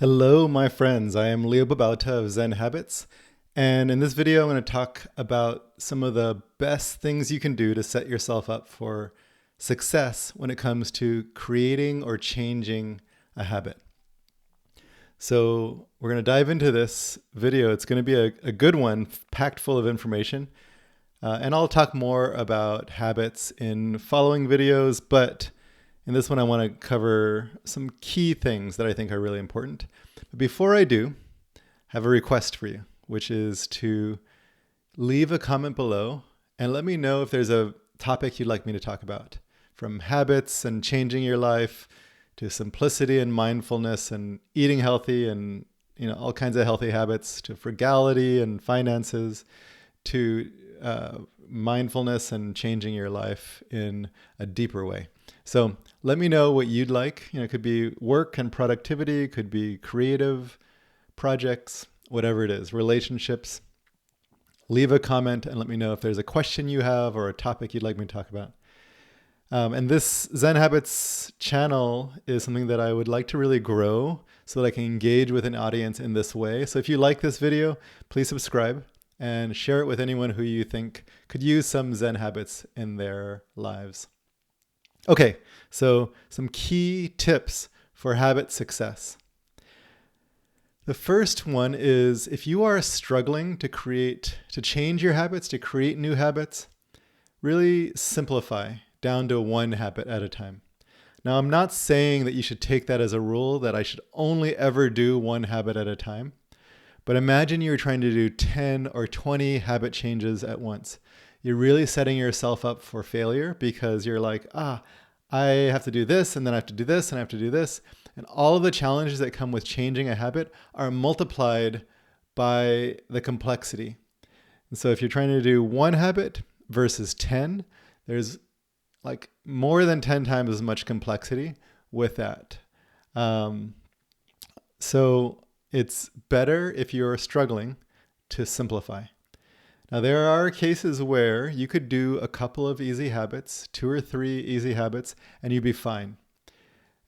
Hello, my friends. I am Leo Babauta of Zen Habits. And in this video, I'm going to talk about some of the best things you can do to set yourself up for success when it comes to creating or changing a habit. So we're going to dive into this video. It's going to be a good one, packed full of information. And I'll talk more about habits in following videos, but in this one, I want to cover some key things that I think are really important. But before I do, I have a request for you, which is to leave a comment below and let me know if there's a topic you'd like me to talk about. From habits and changing your life to simplicity and mindfulness and eating healthy and all kinds of healthy habits, to frugality and finances, to mindfulness and changing your life in a deeper way. So let me know what you'd like. It could be work and productivity, it could be creative projects, whatever it is, relationships. Leave a comment and let me know if there's a question you have or a topic you'd like me to talk about. And this Zen Habits channel is something that I would like to really grow so that I can engage with an audience in this way. So if you like this video, please subscribe and share it with anyone who you think could use some Zen habits in their lives. Okay, so some key tips for habit success. The first one is if you are struggling to change your habits, to create new habits, really simplify down to one habit at a time. Now, I'm not saying that you should take that as a rule, that I should only ever do one habit at a time. But imagine you're trying to do 10 or 20 habit changes at once. You're really setting yourself up for failure because you're like, I have to do this, and then I have to do this, and I have to do this. And all of the challenges that come with changing a habit are multiplied by the complexity. And so if you're trying to do one habit versus 10, there's like more than 10 times as much complexity with that. So it's better if you're struggling to simplify. Now, there are cases where you could do a couple of easy habits, 2 or 3 easy habits, and you'd be fine.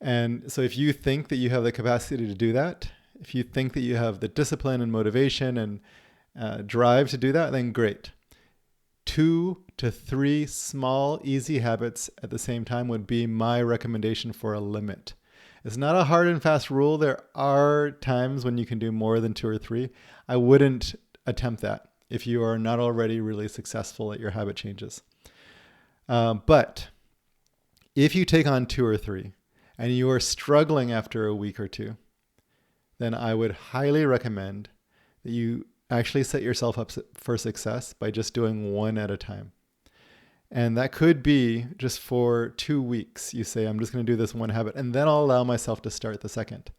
And so if you think that you have the capacity to do that, if you think that you have the discipline and motivation and drive to do that, then great. 2 to 3 small, easy habits at the same time would be my recommendation for a limit. It's not a hard and fast rule. There are times when you can do more than 2 or 3. I wouldn't attempt that if you are not already really successful at your habit changes. But if you take on 2 or 3 and you are struggling after a week or 2, then I would highly recommend that you actually set yourself up for success by just doing one at a time. And that could be just for 2 weeks. You say, I'm just going to do this one habit, and then I'll allow myself to start the second.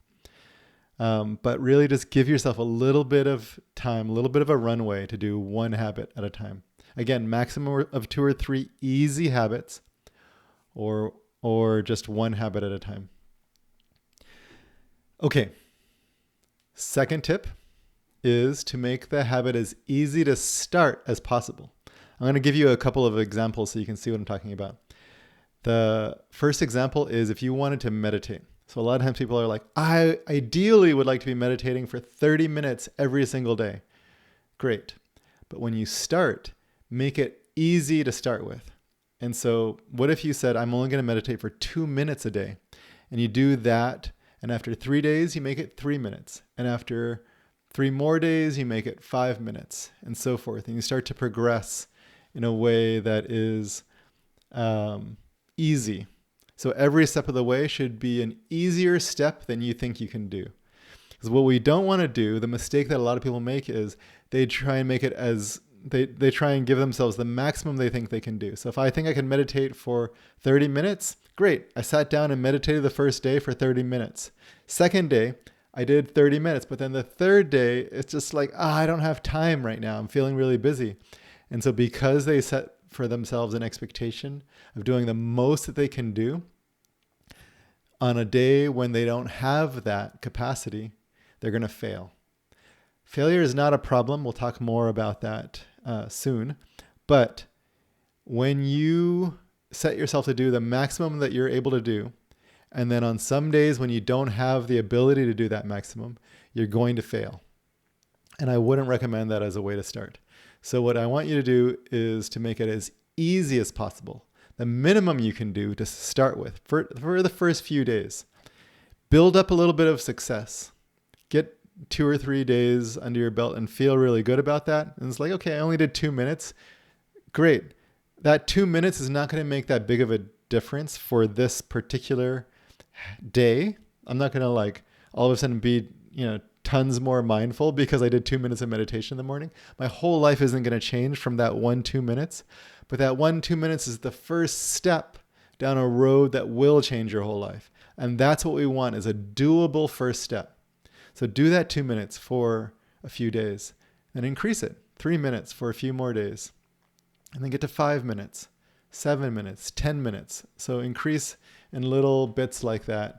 But really just give yourself a little bit of time, a little bit of a runway to do one habit at a time. Again, maximum of 2 or 3 easy habits or just one habit at a time. Okay. Second tip is to make the habit as easy to start as possible. I'm going to give you a couple of examples so you can see what I'm talking about. The first example is if you wanted to meditate. So a lot of times people are like, I ideally would like to be meditating for 30 minutes every single day. Great. But when you start, make it easy to start with. And so what if you said, I'm only going to meditate for 2 minutes a day? And you do that. And after 3 days, you make it 3 minutes. And after 3 more days, you make it 5 minutes and so forth. And you start to progress in a way that is easy. So every step of the way should be an easier step than you think you can do. Because what we don't want to do, the mistake that a lot of people make is they try and make it they try and give themselves the maximum they think they can do. So if I think I can meditate for 30 minutes, great. I sat down and meditated the first day for 30 minutes. Second day, I did 30 minutes. But then the third day, it's just like, I don't have time right now. I'm feeling really busy. And so because they set for themselves an expectation of doing the most that they can do on a day when they don't have that capacity, they're going to fail. Failure is not a problem. We'll talk more about that soon. But when you set yourself to do the maximum that you're able to do, And then on some days when you don't have the ability to do that maximum, you're going to fail. And I wouldn't recommend that as a way to start. So what I want you to do is to make it as easy as possible. The minimum you can do to start with for the first few days. Build up a little bit of success. Get 2 or 3 days under your belt and feel really good about that. And it's like, okay, I only did 2 minutes. Great. That 2 minutes is not going to make that big of a difference for this particular day. I'm not going to like all of a sudden be, tons more mindful because I did 2 minutes of meditation in the morning. My whole life isn't going to change from that 1-2 minutes, but that 1-2 minutes is the first step down a road that will change your whole life. And that's what we want, is a doable first step. So do that 2 minutes for a few days and increase it 3 minutes for a few more days, and then get to 5 minutes, 7 minutes, 10 minutes. So increase in little bits like that.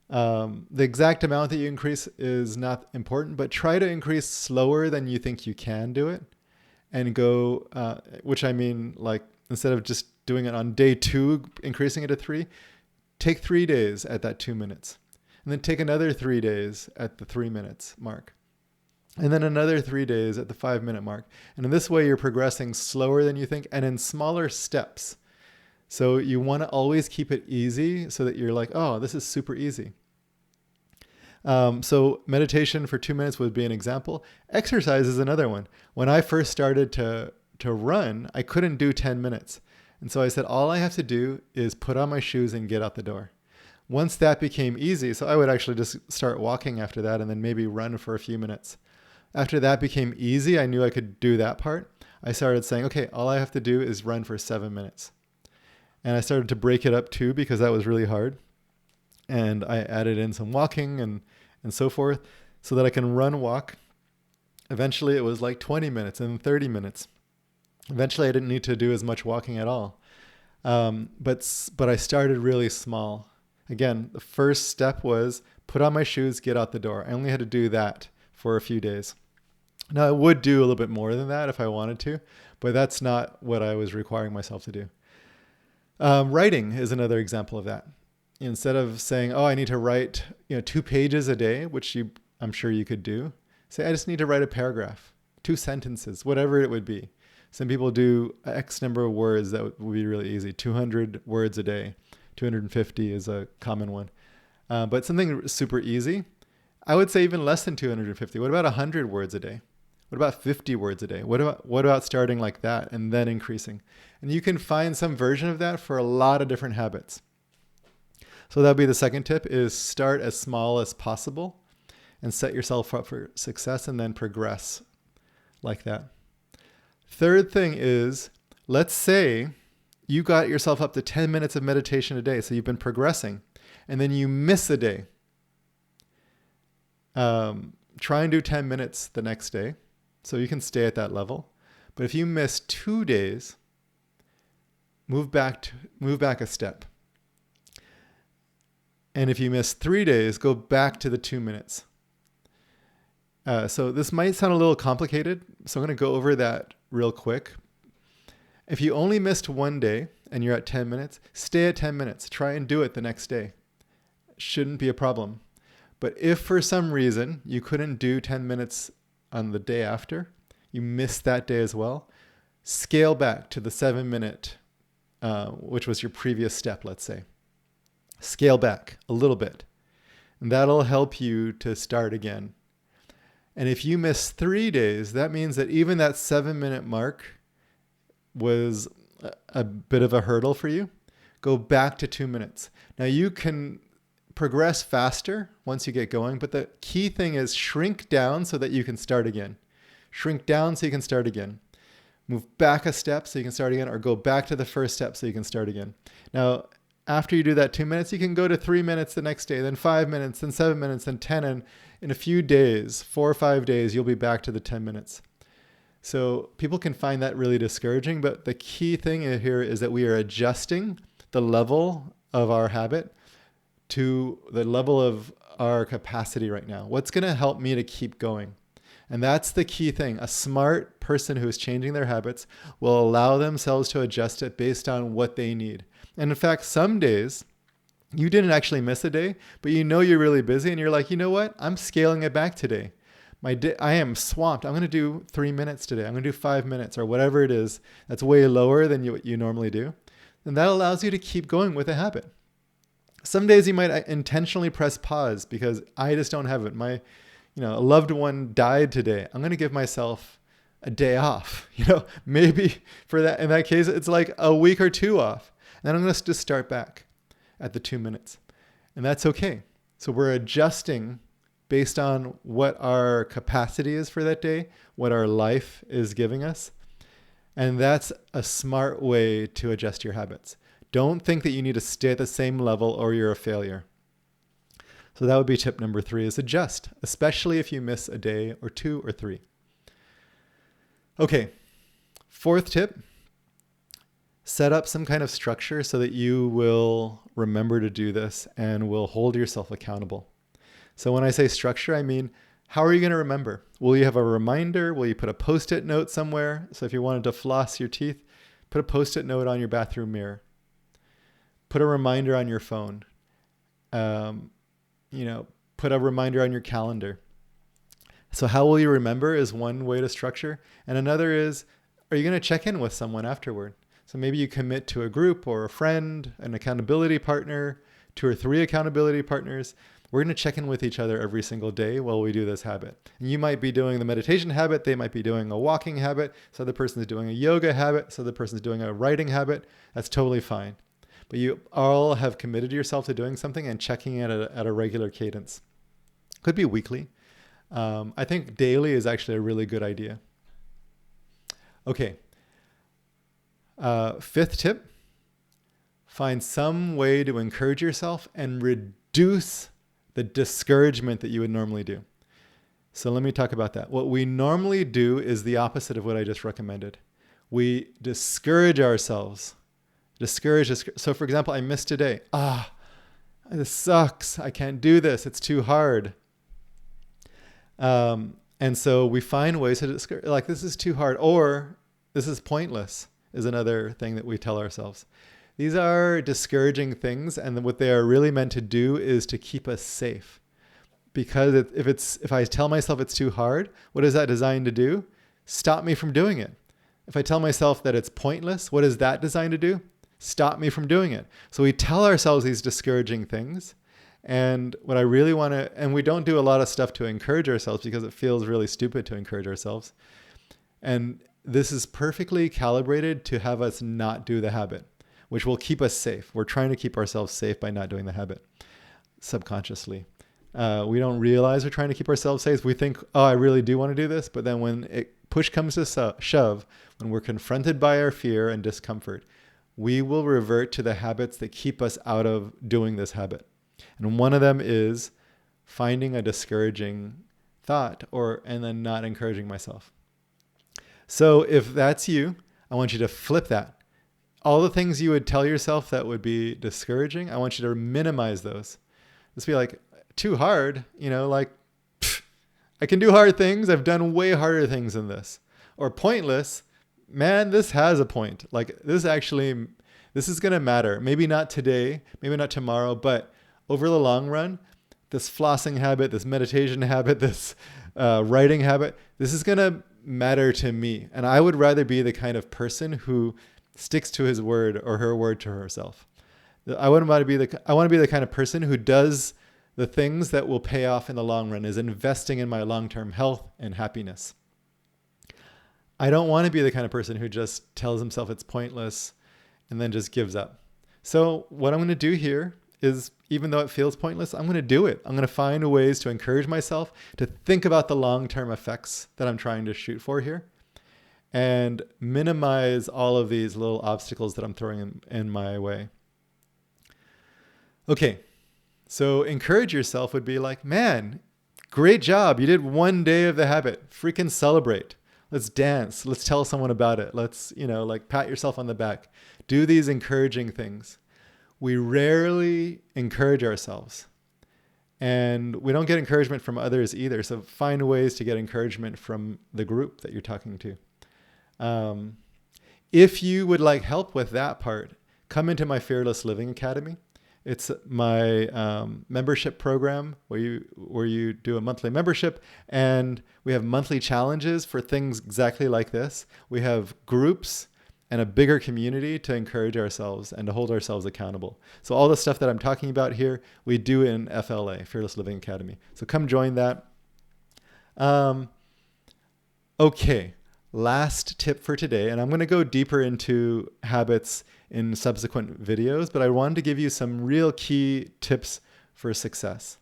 The exact amount that you increase is not important, but try to increase slower than you think you can do it, and go, which I mean, like, instead of just doing it on day 2, increasing it to 3, take 3 days at that 2 minutes, and then take another 3 days at the 3 minutes mark, and then another 3 days at the 5 minute mark. And in this way, you're progressing slower than you think and in smaller steps. So you want to always keep it easy so that you're like, oh, this is super easy. So meditation for 2 minutes would be an example. Exercise is another one. When I first started to run, I couldn't do 10 minutes. And so I said, all I have to do is put on my shoes and get out the door. Once that became easy, so I would actually just start walking after that and then maybe run for a few minutes. After that became easy, I knew I could do that part. I started saying, okay, all I have to do is run for 7 minutes. And I started to break it up too, because that was really hard. And I added in some walking and so forth so that I can run, walk. Eventually it was like 20 minutes and 30 minutes. Eventually I didn't need to do as much walking at all. But I started really small. Again, the first step was put on my shoes, get out the door. I only had to do that for a few days. Now I would do a little bit more than that if I wanted to, but that's not what I was requiring myself to do. Writing is another example of that. Instead of saying, oh, I need to write 2 pages a day, which I'm sure you could do, say, I just need to write a paragraph, 2 sentences, whatever it would be. Some people do X number of words. That would be really easy. 200 words a day. 250 is a common one. But something super easy. I would say even less than 250. What about 100 words a day? What about 50 words a day? What about starting like that and then increasing? And you can find some version of that for a lot of different habits. So that'd be the second tip, is start as small as possible and set yourself up for success and then progress like that. Third thing is, let's say you got yourself up to 10 minutes of meditation a day. So you've been progressing and then you miss a day. Try and do 10 minutes the next day so you can stay at that level. But if you miss 2 days, move back a step. And if you miss 3 days, go back to the 2 minutes. So this might sound a little complicated, so I'm going to go over that real quick. If you only missed 1 day and you're at 10 minutes, stay at 10 minutes. Try and do it the next day. Shouldn't be a problem. But if for some reason you couldn't do 10 minutes on the day after, you missed that day as well, scale back to the 7 minute, which was your previous step, let's say. Scale back a little bit, and that'll help you to start again. And if you miss 3 days, that means that even that 7 minute mark was a bit of a hurdle for you. Go back to 2 minutes. Now you can progress faster once you get going, but the key thing is shrink down so that you can start again. Shrink down so you can start again. Move back a step so you can start again, or go back to the first step so you can start again. Now, after you do that 2 minutes, you can go to 3 minutes the next day, then 5 minutes, then 7 minutes, then 10. And in a few days, 4 or 5 days, you'll be back to the 10 minutes. So people can find that really discouraging. But the key thing here is that we are adjusting the level of our habit to the level of our capacity right now. What's going to help me to keep going? And that's the key thing. A smart person who is changing their habits will allow themselves to adjust it based on what they need. And in fact, some days You didn't actually miss a day, but you know you're really busy and you're like, you know what? I'm scaling it back today. I am swamped. I'm going to do 3 minutes today. I'm going to do 5 minutes or whatever it is. That's way lower than what you normally do. And that allows you to keep going with a habit. Some days you might intentionally press pause because I just don't have it. A loved one died today. I'm going to give myself a day off. Maybe in that case, it's like a week or 2 off. And then I'm going to just start back at the 2 minutes. And that's okay. So we're adjusting based on what our capacity is for that day, what our life is giving us. And that's a smart way to adjust your habits. Don't think that you need to stay at the same level or you're a failure. So that would be tip number 3 is adjust, especially if you miss a day or 2 or 3. Okay, 4th tip, set up some kind of structure so that you will remember to do this and will hold yourself accountable. So when I say structure, I mean, how are you going to remember? Will you have a reminder? Will you put a Post-it note somewhere? So if you wanted to floss your teeth, put a Post-it note on your bathroom mirror. Put a reminder on your phone. Put a reminder on your calendar. So how will you remember is one way to structure. And another is, are you going to check in with someone afterward? So maybe you commit to a group or a friend, an accountability partner, 2 or 3 accountability partners. We're going to check in with each other every single day while we do this habit. And you might be doing the meditation habit. They might be doing a walking habit. So the person is doing a yoga habit. So the person is doing a writing habit. That's totally fine. But you all have committed yourself to doing something and checking it at a regular cadence. Could be weekly. I think daily is actually a really good idea. Okay. 5th tip, find some way to encourage yourself and reduce the discouragement that you would normally do. So let me talk about that. What we normally do is the opposite of what I just recommended. We discourage ourselves. So for example, I missed a day. This sucks. I can't do this. It's too hard. And so we find ways to discourage, like this is too hard or this is pointless is another thing that we tell ourselves. These are discouraging things. And what they are really meant to do is to keep us safe. Because if I tell myself it's too hard, what is that designed to do? Stop me from doing it. If I tell myself that it's pointless, what is that designed to do? Stop me from doing it. So we tell ourselves these discouraging things. And what I really want to, and we don't do a lot of stuff to encourage ourselves because it feels really stupid to encourage ourselves. And this is perfectly calibrated to have us not do the habit, which will keep us safe. We're trying to keep ourselves safe by not doing the habit subconsciously. We don't realize we're trying to keep ourselves safe. We think, I really do want to do this. But then when push comes to shove, when we're confronted by our fear and discomfort, we will revert to the habits that keep us out of doing this habit. And one of them is finding a discouraging thought and then not encouraging myself. So if that's you, I want you to flip that. All the things you would tell yourself that would be discouraging, I want you to minimize those. Just be like, too hard, I can do hard things. I've done way harder things than this. Or pointless, man, this has a point. This is going to matter. Maybe not today, maybe not tomorrow, but over the long run, this flossing habit, this meditation habit, this writing habit, this is going to matter to me. And I would rather be the kind of person who sticks to his word or her word to herself. I want to be the kind of person who does the things that will pay off in the long run, is investing in my long-term health and happiness. I don't want to be the kind of person who just tells himself it's pointless and then just gives up. So what I'm going to do here is, even though it feels pointless, I'm going to do it. I'm going to find ways to encourage myself to think about the long-term effects that I'm trying to shoot for here and minimize all of these little obstacles that I'm throwing in my way. Okay, so encourage yourself would be like, man, great job. You did 1 day of the habit. Freaking celebrate. Let's dance. Let's tell someone about it. Let's, pat yourself on the back. Do these encouraging things. We rarely encourage ourselves. And we don't get encouragement from others either. So find ways to get encouragement from the group that you're talking to. If you would like help with that part, come into my Fearless Living Academy. It's my membership program where you do a monthly membership, and we have monthly challenges for things exactly like this. We have groups and a bigger community to encourage ourselves and to hold ourselves accountable. So all the stuff that I'm talking about here, we do in FLA, Fearless Living Academy. So come join that. Okay, last tip for today, and I'm going to go deeper into habits in subsequent videos, but I wanted to give you some real key tips for success.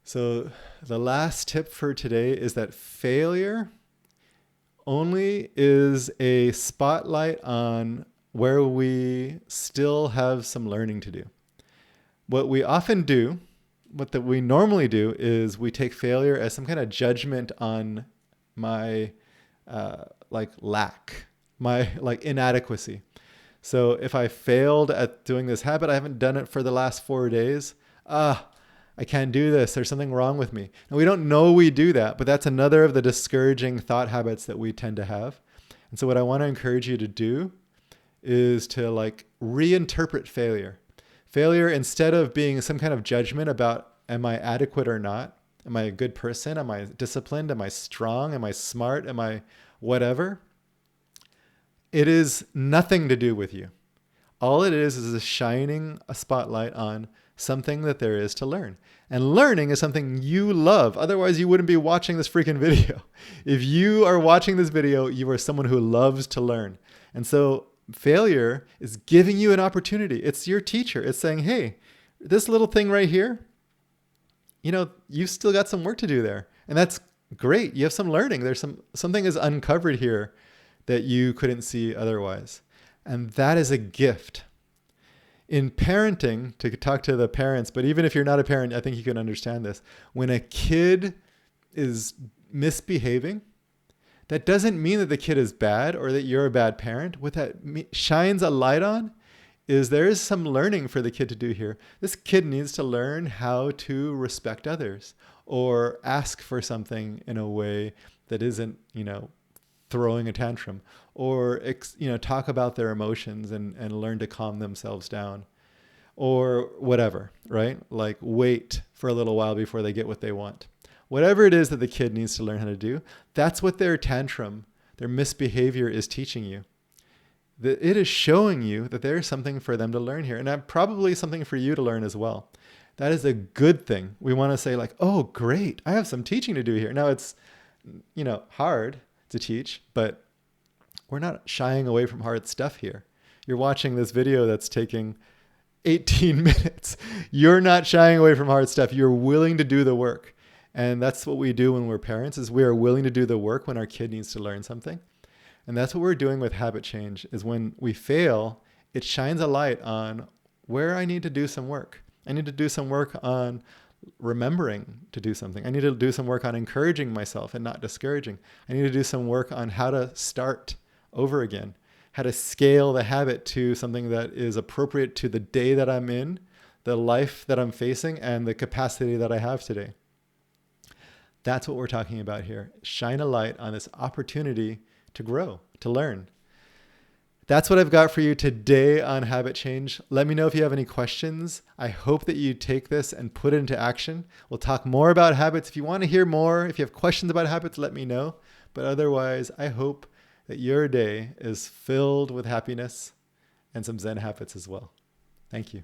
So the last tip for today is that failure only is a spotlight on where we still have some learning to do. What we normally do is we take failure as some kind of judgment on my lack, my inadequacy. So if I failed at doing this habit, I haven't done it for the last 4 days. I can't do this. There's something wrong with me. And we don't know we do that, but that's another of the discouraging thought habits that we tend to have. And so what I want to encourage you to do is to reinterpret failure. Failure, instead of being some kind of judgment about, am I adequate or not? Am I a good person? Am I disciplined? Am I strong? Am I smart? Am I whatever? It is nothing to do with you. All it is shining a spotlight on something that there is to learn. And learning is something you love. Otherwise, you wouldn't be watching this freaking video. If you are watching this video, you are someone who loves to learn. And so failure is giving you an opportunity. It's your teacher. It's saying, hey, this little thing right here, you've still got some work to do there. And that's great. You have some learning. There's something is uncovered here that you couldn't see otherwise. And that is a gift. In parenting, to talk to the parents, but even if you're not a parent, I think you can understand this. When a kid is misbehaving, that doesn't mean that the kid is bad or that you're a bad parent. What that shines a light on is there is some learning for the kid to do here. This kid needs to learn how to respect others or ask for something in a way that isn't, throwing a tantrum, or talk about their emotions and learn to calm themselves down, or whatever, right? Like wait for a little while before they get what they want. Whatever it is that the kid needs to learn how to do, that's what their tantrum, their misbehavior is teaching you. It is showing you that there's something for them to learn here, and probably something for you to learn as well. That is a good thing. We want to say oh, great, I have some teaching to do here. Now it's, hard to teach, but we're not shying away from hard stuff here. You're watching this video that's taking 18 minutes. You're not shying away from hard stuff. You're willing to do the work. And that's what we do when we're parents, is we are willing to do the work when our kid needs to learn something. And that's what we're doing with habit change, is when we fail, it shines a light on where I need to do some work. I need to do some work on remembering to do something. I need to do some work on encouraging myself and not discouraging. I need to do some work on how to start over again, how to scale the habit to something that is appropriate to the day that I'm in, the life that I'm facing, and the capacity that I have today. That's what we're talking about here. Shine a light on this opportunity to grow, to learn. That's what I've got for you today on habit change. Let me know if you have any questions. I hope that you take this and put it into action. We'll talk more about habits. If you want to hear more, if you have questions about habits, let me know. But otherwise, I hope that your day is filled with happiness and some Zen habits as well. Thank you.